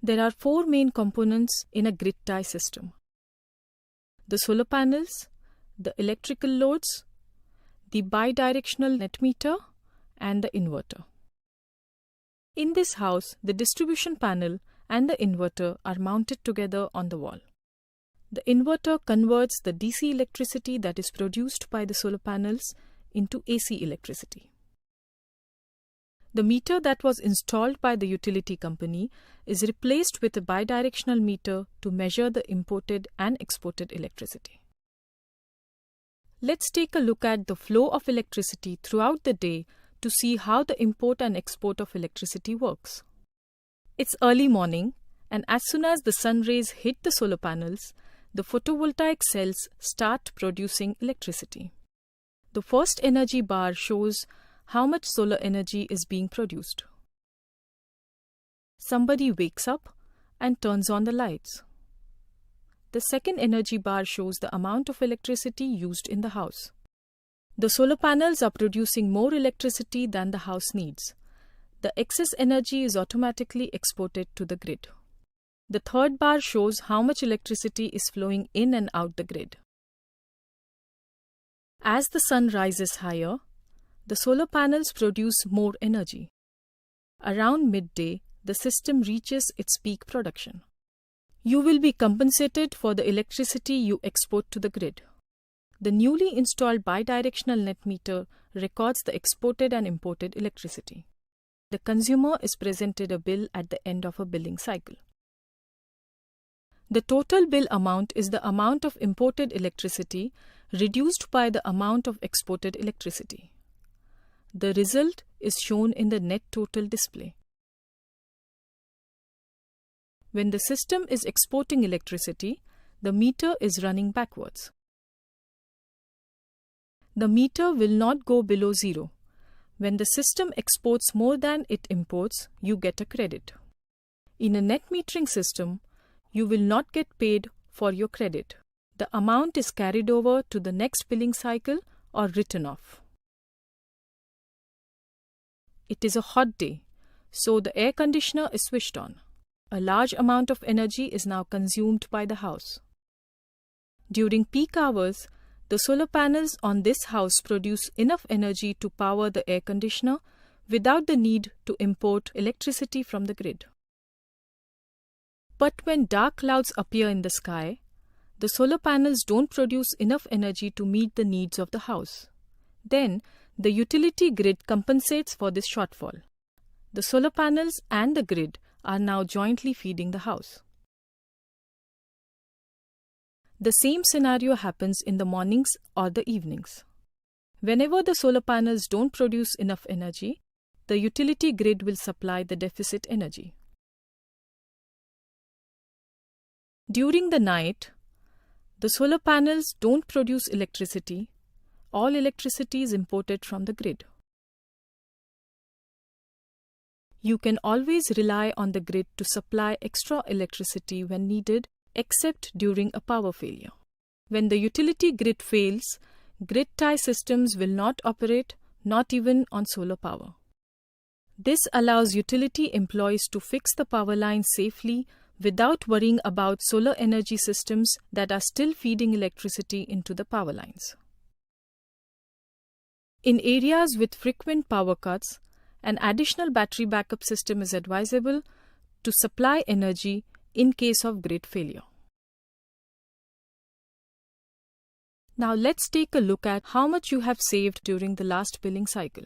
There are four main components in a grid tie system: the solar panels, the electrical loads, the bidirectional net meter, and the inverter. In this house, the distribution panel and the inverter are mounted together on the wall. The inverter converts the DC electricity that is produced by the solar panels into AC electricity. The meter that was installed by the utility company is replaced with a bidirectional meter to measure the imported and exported electricity. Let's take a look at the flow of electricity throughout the day to see how the import and export of electricity works. It's early morning, and as soon as the sun rays hit the solar panels, the photovoltaic cells start producing electricity. The first energy bar shows how much solar energy is being produced. Somebody wakes up and turns on the lights. The second energy bar shows the amount of electricity used in the house. The solar panels are producing more electricity than the house needs. The excess energy is automatically exported to the grid. The third bar shows how much electricity is flowing in and out the grid. As the sun rises higher, the solar panels produce more energy. Around midday, the system reaches its peak production. You will be compensated for the electricity you export to the grid. The newly installed bidirectional net meter records the exported and imported electricity. The consumer is presented a bill at the end of a billing cycle. The total bill amount is the amount of imported electricity reduced by the amount of exported electricity. The result is shown in the net total display. When the system is exporting electricity, the meter is running backwards. The meter will not go below zero. When the system exports more than it imports, you get a credit. In a net metering system, you will not get paid for your credit. The amount is carried over to the next billing cycle or written off. It is a hot day, so the air conditioner is switched on. A large amount of energy is now consumed by the house. During peak hours, the solar panels on this house produce enough energy to power the air conditioner without the need to import electricity from the grid. But when dark clouds appear in the sky, the solar panels don't produce enough energy to meet the needs of the house. Then, the utility grid compensates for this shortfall. The solar panels and the grid are now jointly feeding the house. The same scenario happens in the mornings or the evenings. Whenever the solar panels don't produce enough energy, the utility grid will supply the deficit energy. During the night, the solar panels don't produce electricity. All electricity is imported from the grid. You can always rely on the grid to supply extra electricity when needed, except during a power failure. When the utility grid fails, grid tie systems will not operate, not even on solar power. This allows utility employees to fix the power line safely without worrying about solar energy systems that are still feeding electricity into the power lines. In areas with frequent power cuts, an additional battery backup system is advisable to supply energy in case of grid failure. Now let's take a look at how much you have saved during the last billing cycle.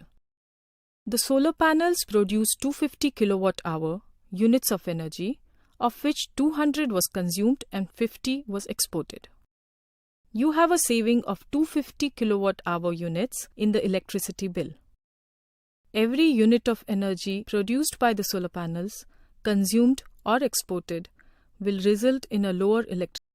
The solar panels produce 250 kilowatt-hour units of energy, of which 200 was consumed and 50 was exported. You have a saving of 250 kilowatt-hour units in the electricity bill. Every unit of energy produced by the solar panels, consumed or exported, will result in a lower electricity